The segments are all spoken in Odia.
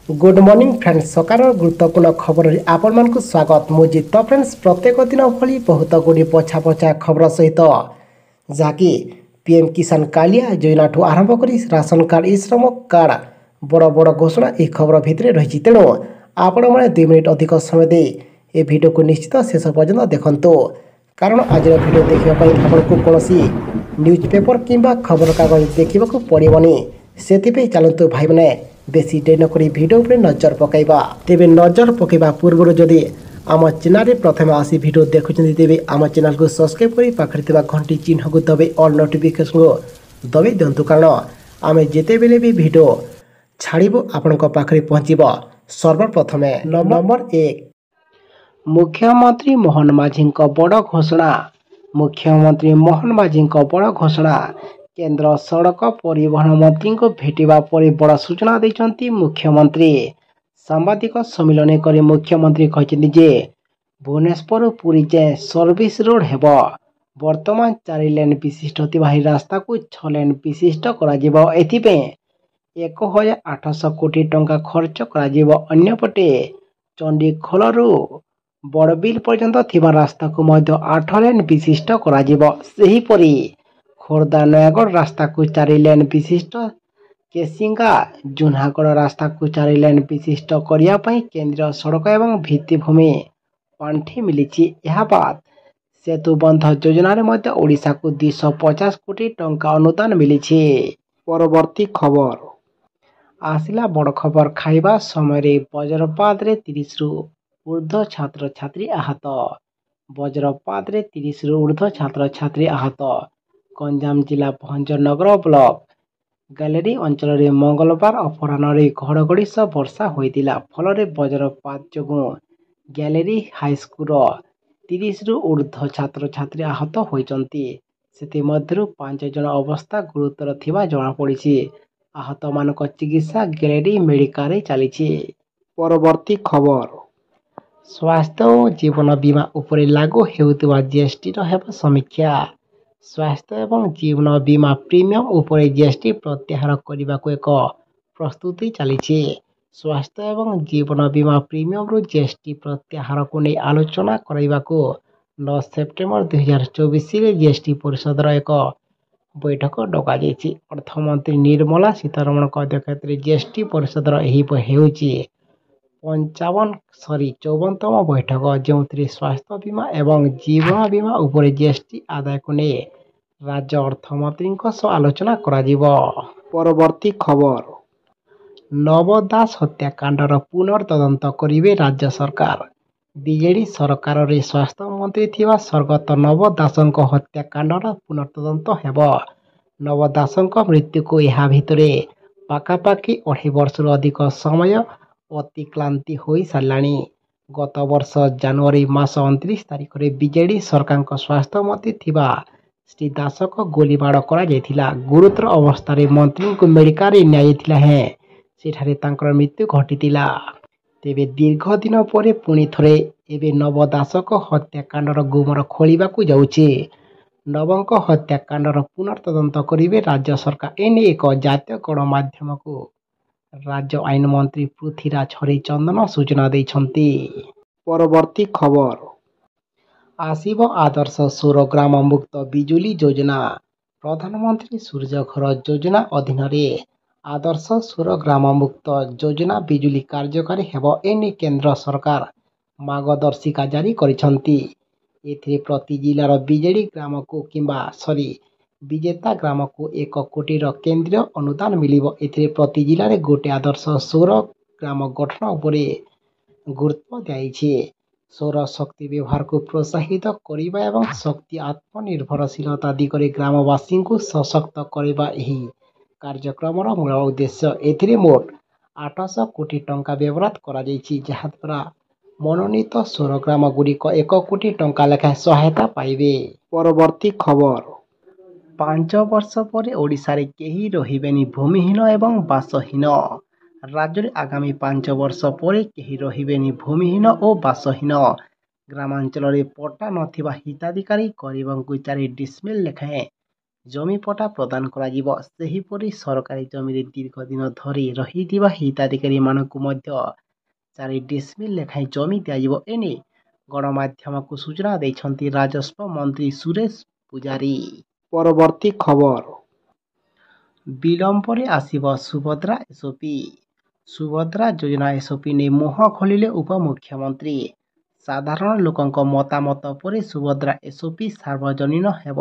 गुड मॉर्निंग फ्रेंड्स सकार गुरुत्वपूर्ण खबर आपण मान स्वागत मुझे तो फ्रेंड्स प्रत्येक दिन भली बहुत गुड़ी पछा पछा खबर सहित जहाँकि पीएम किसान कालिया योजना ठू आरंभ कर राशन कार्ड ई श्रम कार्ड बड़ बड़ घोषणा यह खबर भितर रही तेणु आपण मैंने 2 मिनिट अधिक समय दे ए वीडियो को निश्चित शेष पर्यंत देखंतु कारण आज वीडियो देखापी आपको कौन न्यूज पेपर किंबा खबर कागज देखा पड़ोनी से चलतु भाई मैंने बेसी डेरी नक भिडियो पर नजर पकईबा तेरे नजर पकईबा पूर्व जदि आम चैनल प्रथम आसी भिडियो देखुं तेरे आम चैनल को सब्सक्राइब कर पाखे घंटी चिन्ह को दबाई ऑल नोटिफिकेशन को दबाई दिंतु कारण आम जिते बेले भी भिडियो छाड़ू आपण पाखे पहुँचब सर्वप्रथम नंबर 1 मुख्यमंत्री मोहन माझी बड़ घोषणा मुख्यमंत्री मोहन माझी बड़ घोषणा केंद्र सड़क परिवहन मंत्री को भेटिबा पर बड़ सूचना देइछंती मुख्यमंत्री सांबादिक सम्मेलन कर मुख्यमंत्री कहते जे भुवनेश्वर पुरी जाए सर्विस रोड हेब वर्तमान 4 लेन विशिष्ट अतिवाही रास्ता को 6 लेन विशिष्ट करा जिवो एथिपे 1800 कोटी टंका खर्च करा जिवो अन्यपटे चंडीखोलरू बड़बिल पर्यंत थिबा रास्ता को मध्य 8 लेन विशिष्ट करा जिवो सेही परी खोर्धा नयागढ़ रास्ता को 4 लेन विशिष्ट केसिंगा जुनागढ़ रास्ता को 4 लेन विशिष्ट करिया पई केंद्रीय सड़क एवं भित्तिभूमि पांठि मिली यह बात सेतु बंध योजना रे मध्य ओडिशा को 250 कोटी टंका अनुदान मिली परवर्ती खबर आसिला बड़ खबर खाइबा समय वज्रपात रे 30 रु ऊर्ध्व छात्र छात्री आहत वज्रपात रे 30 रु ऊर्ध्व छात्र छात्री आहत गंजाम जिला भंजनगर ब्लॉक गैलेरी अंचल रे मंगलवार अपराह्न घड़घड़ी सह वर्षा होइतिला फल वज्रपात जोगु गैलेरी हाईस्कूल 30 रु ऊर्ध्व छात्र छात्री आहत होइचंती सेति मध्यरु 5 जन अवस्था गुरुतर थिबा जणा पड़िछि आहत मानक चिकित्सा गैलेरी मेडिकल रे चलीछि परवर्ती खबर स्वास्थ्य और जीवन बीमा उपरे लागू हेउतबा जीएसटी रो हेबा समीक्षा स्वास्थ्य एवं जीवन बीमा प्रीमियम उपरे जीएसटी प्रत्याहार करने को एक प्रस्तुति चली स्वास्थ्य एवं जीवन बीमा प्रीमियम रु जीएसटी प्रत्याहार को नहीं आलोचना करने को 9 सेप्टेम्बर 2024 रे जीएसटी परिषद एक बैठक डक अर्थमंत्री निर्मला सीतारमण अध्यक्षत जीएसटी परिषद 54तम बैठक जो स्वास्थ्य बीमा एवं जीवन बीमा उपरे जीएसटी आदाय को नहीं राज्य अर्थमंत्री आलोचना परवर्ती खबर नव दास हत्याकांडर पुनर्तदंत करिवे राज्य सरकार बीजेडी सरकार रे स्वास्थ्य मंत्री थिबा स्वर्गत नव दासंक हत्याकांडर पुनर्तदंत हेब नव दासंक मृत्यु को यह भितरे पाखापाखि 2.5 वर्ष अधिक समय अतिक्रांति हो साराणी गत वर्ष जनवरी मास 29 तारिख रे बीजेडी सरकार स्वास्थ्य मंत्री थिबा श्री दास को गोलीबाड़ करा गुरुतर अवस्था मंत्री को मेडिकल निया है सेठारे तांकर मृत्यु घटिला तेबे दीर्घ दिन पर पुणी थरे एबे नव दास को हत्याकांडर गुमर खोलिबाकू जाउछि नवंक हत्याकांडर पुनर्तदंत करिवे राज्य सरकार एने एक जातीय गणमाध्यम को राज्य आईन मंत्री पृथ्वीराज हरिचंदन सूचना दैछंती परवर्ती खबर आसीब आदर्श सौर ग्राम मुक्त बिजुली योजना प्रधानमंत्री सूर्यघर योजना अधीन आदर्श सौर ग्राम मुक्त योजना बिजुली कार्यकारी हेब एने केंद्र सरकार मार्गदर्शिका जारी करिसंती एथिरे प्रति जिलार बीजेडी ग्राम को किंबा विजेता ग्राम को 1 कोटी केंद्रीय अनुदान मिलिबो एथिरे प्रति जिले में गोटे आदर्श सौर ग्राम गठन उपरे गुरुत्व दियाइछे सौर शक्ति व्यवहार को प्रोत्साहित करने एवं शक्ति आत्मनिर्भरशीलता दिगरे ग्रामवासी को सशक्त करने यही कार्यक्रम मूल उद्देश्य एथिरे मोट 800 कोटी टंका व्यवहार करा जहाद्वारा मनोनीत सौर ग्राम गुड़िक 1 कोटी टंका लेखा सहायता पाइबे परवर्ती खबर 5 वर्ष पर ओडिशा रे केही रहिबेनी भूमिहीन एवं बासहीन राज्य में आगामी 5 वर्ष पर केही रहिबेनी भूमिहीन और बासहीन ग्रामांचल पट्टा नथिबा हिताधिकारी गरीबों को 4 डिसमिल लेखाएं ଜମି ପଟ୍ଟା ପ୍ରଦାନ କରାଯିବ। ସେହିପରି ସରକାରୀ ଜମିରେ ଦୀର୍ଘ ଦିନ ଧରି ରହିଥିବା ହିତାଧିକାରୀମାନଙ୍କୁ ମଧ୍ୟ 4 ଡିସିମିଲ୍ ଲେଖାଏଁ ଜମି ଦିଆଯିବ। ଏନେଇ ଗଣମାଧ୍ୟମକୁ ସୂଚନା ଦେଇଛନ୍ତି ରାଜସ୍ୱ ମନ୍ତ୍ରୀ ସୁରେଶ ପୂଜାରୀ। ପରବର୍ତ୍ତୀ ଖବର। ବିଳମ୍ବରେ ଆସିବ ସୁଭଦ୍ରା ଏସ୍ଓପି। ସୁଭଦ୍ରା ଯୋଜନା ଏସ୍ଓପି ନେଇ ମୁହଁ ଖୋଲିଲେ ଉପମୁଖ୍ୟମନ୍ତ୍ରୀ। ସାଧାରଣ ଲୋକଙ୍କ ମତାମତ ପରେ ସୁଭଦ୍ରା ଏସ୍ଓପି ସାର୍ବଜନୀନ ହେବ।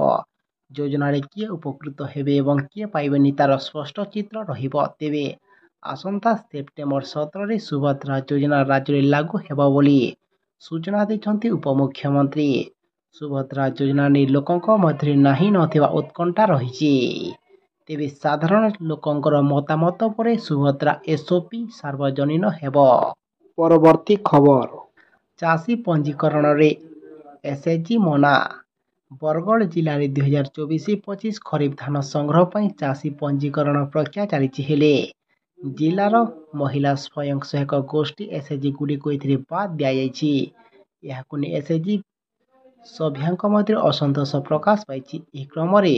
ଯୋଜନାରେ କିଏ ଉପକୃତ ହେବେ ଏବଂ କିଏ ପାଇବେନି ତାର ସ୍ପଷ୍ଟ ଚିତ୍ର ରହିବ। ତେବେ ଆସନ୍ତା ସେପ୍ଟେମ୍ବର 17ରେ ସୁଭଦ୍ରା ଯୋଜନା ରାଜ୍ୟରେ ଲାଗୁ ହେବ ବୋଲି ସୂଚନା ଦେଇଛନ୍ତି ଉପମୁଖ୍ୟମନ୍ତ୍ରୀ। ସୁଭଦ୍ରା ଯୋଜନା ନେଇ ଲୋକଙ୍କ ମଧ୍ୟରେ ନାହିଁ ନଥିବା ଉତ୍କଣ୍ଠା ରହିଛି। ତେବେ ସାଧାରଣ ଲୋକଙ୍କର ମତାମତ ପରେ ସୁଭଦ୍ରା ଏସ୍ଓପି ସାର୍ବଜନୀନ ହେବ। ପରବର୍ତ୍ତୀ ଖବର। ଚାଷୀ ପଞ୍ଜୀକରଣରେ ଏସ୍ଏଚ୍ଜି ମନା। ବରଗଡ଼ ଜିଲ୍ଲାରେ 2024-25 ଖରିଫ ଧାନ ସଂଗ୍ରହ ପାଇଁ ଚାଷୀ ପଞ୍ଜୀକରଣ ପ୍ରକ୍ରିୟା ଚାଲିଛି। ହେଲେ ଜିଲ୍ଲାର ମହିଳା ସ୍ୱୟଂ ସହାୟକ ଗୋଷ୍ଠୀ ଏସ୍ଏଚ୍ଜି ଗୁଡ଼ିକୁ ଏଥିରେ ବାଦ୍ ଦିଆଯାଇଛି। ଏହାକୁ ନେଇ ଏସ୍ଏଚ୍ଜି ସଭ୍ୟଙ୍କ ମଧ୍ୟରେ ଅସନ୍ତୋଷ ପ୍ରକାଶ ପାଇଛି। ଏହି କ୍ରମରେ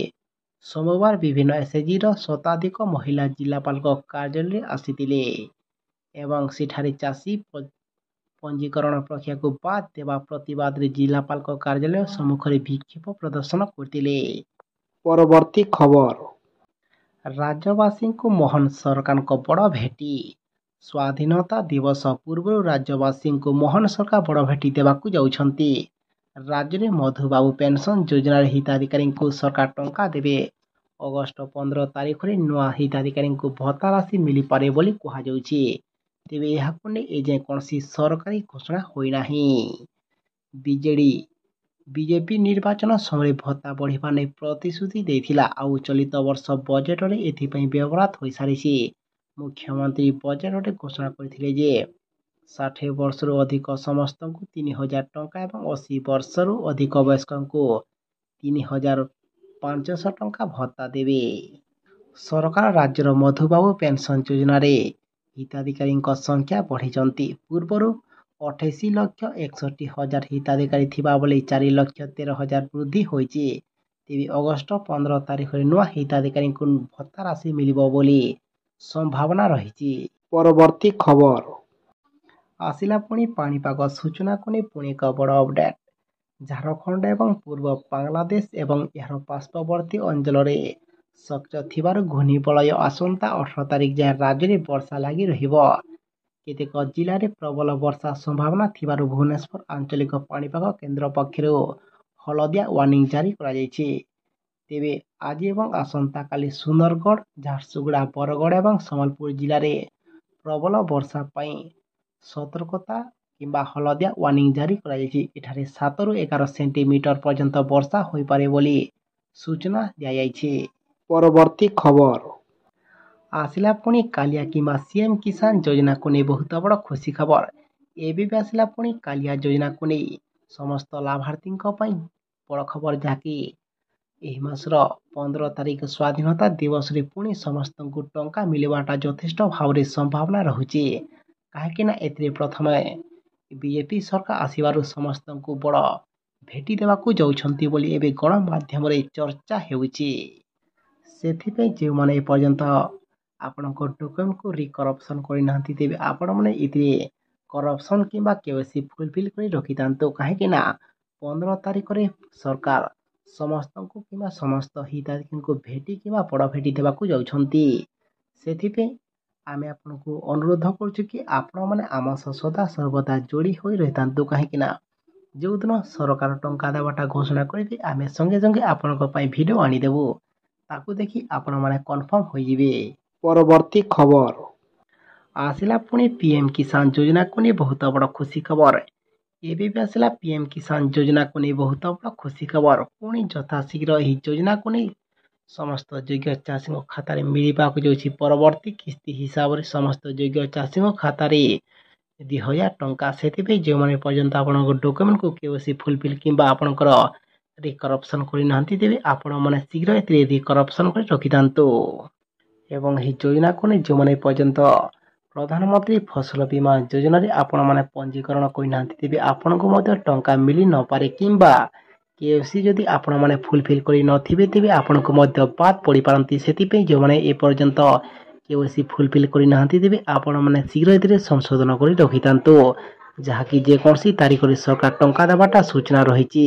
ସୋମବାର ବିଭିନ୍ନ ଏସ୍ଏଚ୍ଜିର ଶତାଧିକ ମହିଳା ଜିଲ୍ଲାପାଳଙ୍କ କାର୍ଯ୍ୟାଳୟରେ ଆସିଥିଲେ ଏବଂ ସେଠାରେ ଚାଷୀ ପଞ୍ଜୀକରଣ ପ୍ରକ୍ରିୟାକୁ ବାଦ୍ ଦେବା ପ୍ରତିବାଦରେ ଜିଲ୍ଲାପାଳଙ୍କ କାର୍ଯ୍ୟାଳୟ ସମ୍ମୁଖରେ ବିକ୍ଷୋଭ ପ୍ରଦର୍ଶନ କରିଥିଲେ। ପରବର୍ତ୍ତୀ ଖବର। ରାଜ୍ୟବାସୀଙ୍କୁ ମୋହନ ସରକାରଙ୍କ ବଡ଼ ଭେଟି। ସ୍ୱାଧୀନତା ଦିବସ ପୂର୍ବରୁ ରାଜ୍ୟବାସୀଙ୍କୁ ମୋହନ ସରକାର ବଡ଼ ଭେଟି ଦେବାକୁ ଯାଉଛନ୍ତି। ରାଜ୍ୟରେ ମଧୁବାବୁ ପେନ୍ସନ୍ ଯୋଜନାରେ ହିତାଧିକାରୀଙ୍କୁ ସରକାର ଟଙ୍କା ଦେବେ। ଅଗଷ୍ଟ 15 ତାରିଖରେ ନୂଆ ହିତାଧିକାରୀଙ୍କୁ ଭତ୍ତା ରାଶି ମିଳିପାରେ ବୋଲି କୁହାଯାଉଛି। ତେବେ ଏହାକୁ ନେଇ ଏଯାଏଁ କୌଣସି ସରକାରୀ ଘୋଷଣା ହୋଇନାହିଁ। ବିଜେପି ନିର୍ବାଚନ ସମୟରେ ଭତ୍ତା ବଢ଼ିବା ନେଇ ପ୍ରତିଶ୍ରୁତି ଦେଇଥିଲା। ଆଉ ଚଳିତ ବର୍ଷ ବଜେଟରେ ଏଥିପାଇଁ ବ୍ୟବହାର ହୋଇସାରିଛି। ମୁଖ୍ୟମନ୍ତ୍ରୀ ବଜେଟରେ ଘୋଷଣା କରିଥିଲେ ଯେ 60 ବର୍ଷରୁ ଅଧିକ ସମସ୍ତଙ୍କୁ 3,000 ଟଙ୍କା ଏବଂ 80 ବର୍ଷରୁ ଅଧିକ ବୟସ୍କଙ୍କୁ 3,500 ଟଙ୍କା ଭତ୍ତା ଦେବେ। ସରକାର ରାଜ୍ୟର ମଧୁବାବୁ ପେନ୍ସନ୍ ଯୋଜନାରେ ହିତାଧିକାରୀଙ୍କ ସଂଖ୍ୟା ବଢ଼ାଇଛନ୍ତି। ପୂର୍ବରୁ 28,61,000 ହିତାଧିକାରୀ ଥିବାବେଳେ 4,13,000 ବୃଦ୍ଧି ହୋଇଛି। ତେବେ ଅଗଷ୍ଟ 15 ତାରିଖରେ ନୂଆ ହିତାଧିକାରୀଙ୍କୁ ଭତ୍ତା ରାଶି ମିଳିବ ବୋଲି ସମ୍ଭାବନା ରହିଛି। ପରବର୍ତ୍ତୀ ଖବର। ଆସିଲା ପୁଣି ପାଣିପାଗ ସୂଚନାକୁ ନେଇ ପୁଣି ଏକ ବଡ଼ ଅପଡେଟ୍। ଝାଡ଼ଖଣ୍ଡ ଏବଂ ପୂର୍ବ ବାଂଲାଦେଶ ଏବଂ ଏହାର ପାର୍ଶ୍ୱବର୍ତ୍ତୀ ଅଞ୍ଚଳରେ ସକ୍ରିୟ ଥିବାରୁ ଘୂର୍ଣ୍ଣିବଳୟ ଆସନ୍ତା 18 ତାରିଖ ଯାଏଁ ରାଜ୍ୟରେ ବର୍ଷା ଲାଗି ରହିବ। କେତେକ ଜିଲ୍ଲାରେ ପ୍ରବଳ ବର୍ଷା ସମ୍ଭାବନା ଥିବାରୁ ଭୁବନେଶ୍ୱର ଆଞ୍ଚଳିକ ପାଣିପାଗ କେନ୍ଦ୍ର ପକ୍ଷରୁ ହଳଦିଆ ୱାର୍ଣ୍ଣିଂ ଜାରି କରାଯାଇଛି। ତେବେ ଆଜି ଏବଂ ଆସନ୍ତାକାଲି ସୁନ୍ଦରଗଡ଼, ଝାରସୁଗୁଡ଼ା, ବରଗଡ଼ ଏବଂ ସମ୍ବଲପୁର ଜିଲ୍ଲାରେ ପ୍ରବଳ ବର୍ଷା ପାଇଁ ସତର୍କତା କିମ୍ବା ହଳଦିଆ ୱାର୍ଣ୍ଣିଂ ଜାରି କରାଯାଇଛି। ଏଠାରେ 7ରୁ 11 ସେଣ୍ଟିମିଟର ପର୍ଯ୍ୟନ୍ତ ବର୍ଷା ହୋଇପାରେ ବୋଲି ସୂଚନା ଦିଆଯାଇଛି। ପରବର୍ତ୍ତୀ ଖବର। ଆସିଲା ପୁଣି କାଳିଆ କିମ୍ବା ସିଏମ୍ କିଷାନ ଯୋଜନାକୁ ନେଇ ବହୁତ ବଡ଼ ଖୁସି ଖବର। ଏବେ ବି ଆସିଲା ପୁଣି କାଳିଆ ଯୋଜନାକୁ ନେଇ ସମସ୍ତ ଲାଭାର୍ଥୀଙ୍କ ପାଇଁ ବଡ଼ ଖବର, ଯାହାକି ଏହି ମାସର 15 ତାରିଖ ସ୍ୱାଧୀନତା ଦିବସରେ ପୁଣି ସମସ୍ତଙ୍କୁ ଟଙ୍କା ମିଳିବାଟା ଯଥେଷ୍ଟ ଭାବରେ ସମ୍ଭାବନା ରହୁଛି। କାହିଁକିନା ଏଥିରେ ପ୍ରଥମେ ବିଜେପି ସରକାର ଆସିବାରୁ ସମସ୍ତଙ୍କୁ ବଡ଼ ଭେଟି ଦେବାକୁ ଯାଉଛନ୍ତି ବୋଲି ଏବେ ଗଣମାଧ୍ୟମରେ ଚର୍ଚ୍ଚା ହେଉଛି। ସେଥିପାଇଁ ଯେଉଁମାନେ ଏପର୍ଯ୍ୟନ୍ତ ଆପଣଙ୍କ ଡକ୍ୟୁମେଣ୍ଟକୁ ରିକରପ୍ସନ୍ କରିନାହାନ୍ତି, ତେବେ ଆପଣମାନେ ଏଥିରେ କରପ୍ସନ୍ କିମ୍ବା କେୱାଇସି ଫୁଲଫିଲ୍ କରି ରଖିଥାନ୍ତୁ। କାହିଁକିନା 15 ତାରିଖରେ ସରକାର ସମସ୍ତଙ୍କୁ କିମ୍ବା ସମସ୍ତ ହିତାଧିକାରୀଙ୍କୁ ଭେଟି କିମ୍ବା ବଡ଼ ଭେଟି ଦେବାକୁ ଯାଉଛନ୍ତି। ସେଥିପାଇଁ ଆମେ ଆପଣଙ୍କୁ ଅନୁରୋଧ କରୁଛୁ କି ଆପଣମାନେ ଆମ ସହ ସଦା ସର୍ବଦା ଯୋଡ଼ି ହୋଇ ରହିଥାନ୍ତୁ। କାହିଁକିନା ଯେଉଁଦିନ ସରକାର ଟଙ୍କା ଦେବାଟା ଘୋଷଣା କରିବେ, ଆମେ ସଙ୍ଗେ ସଙ୍ଗେ ଆପଣଙ୍କ ପାଇଁ ଭିଡ଼ିଓ ଆଣିଦେବୁ। ତାକୁ ଦେଖି ଆପଣମାନେ କନଫର୍ମ ହୋଇଯିବେ। ପରବର୍ତ୍ତୀ ଖବର। ଆସିଲା ପୁଣି ପିଏମ୍ କିଷାନ ଯୋଜନାକୁ ନେଇ ବହୁତ ବଡ଼ ଖୁସି ଖବର। ଏବେ ବି ଆସିଲା ପିଏମ୍ କିଷାନ ଯୋଜନାକୁ ନେଇ ବହୁତ ବଡ଼ ଖୁସି ଖବର। ପୁଣି ଯଥାଶୀଘ୍ର ଏହି ଯୋଜନାକୁ ନେଇ ସମସ୍ତ ଯୋଗ୍ୟ ଚାଷୀଙ୍କ ଖାତାରେ ମିଳିବାକୁ ଯାଉଛି। ପରବର୍ତ୍ତୀ କିସ୍ତି ହିସାବରେ ସମସ୍ତ ଯୋଗ୍ୟ ଚାଷୀଙ୍କ ଖାତାରେ 2,000 ଟଙ୍କା। ସେଥିପାଇଁ ଯେଉଁମାନେ ପର୍ଯ୍ୟନ୍ତ ଆପଣଙ୍କ ଡକ୍ୟୁମେଣ୍ଟକୁ କେୱାଇସି ଫୁଲଫିଲ୍ କିମ୍ବା ଆପଣଙ୍କର ରିକରପ୍ସନ୍ କରିନାହାନ୍ତି, ତେବେ ଆପଣମାନେ ଶୀଘ୍ର ଏଥିରେ ରିକରପ୍ସନ୍ କରି ରଖିଥାନ୍ତୁ। ଏବଂ ଏହି ଯୋଜନାକୁ ନେଇ ଯେଉଁମାନେ ପର୍ଯ୍ୟନ୍ତ ପ୍ରଧାନମନ୍ତ୍ରୀ ଫସଲ ବୀମା ଯୋଜନାରେ ଆପଣମାନେ ପଞ୍ଜୀକରଣ କରିନାହାନ୍ତି, ତେବେ ଆପଣଙ୍କୁ ମଧ୍ୟ ଟଙ୍କା ମିଳି ନପାରେ କିମ୍ବା KYC ଯଦି ଆପଣମାନେ ଫୁଲଫିଲ୍ କରି ନଥିବେ ତେବେ ଆପଣଙ୍କୁ ମଧ୍ୟ ବାଦ ପଡ଼ିପାରନ୍ତି। ସେଥିପାଇଁ ଯେଉଁମାନେ ଏପର୍ଯ୍ୟନ୍ତ KYC ଫୁଲଫିଲ୍ କରିନାହାନ୍ତି ତେବେ ଆପଣମାନେ ଶୀଘ୍ର ଏଥିରେ ସଂଶୋଧନ କରି ରଖିଥାନ୍ତୁ, ଯାହାକି ଯେକୌଣସି ତାରିଖରେ ସରକାର ଟଙ୍କା ଦେବାଟା ସୂଚନା ରହିଛି।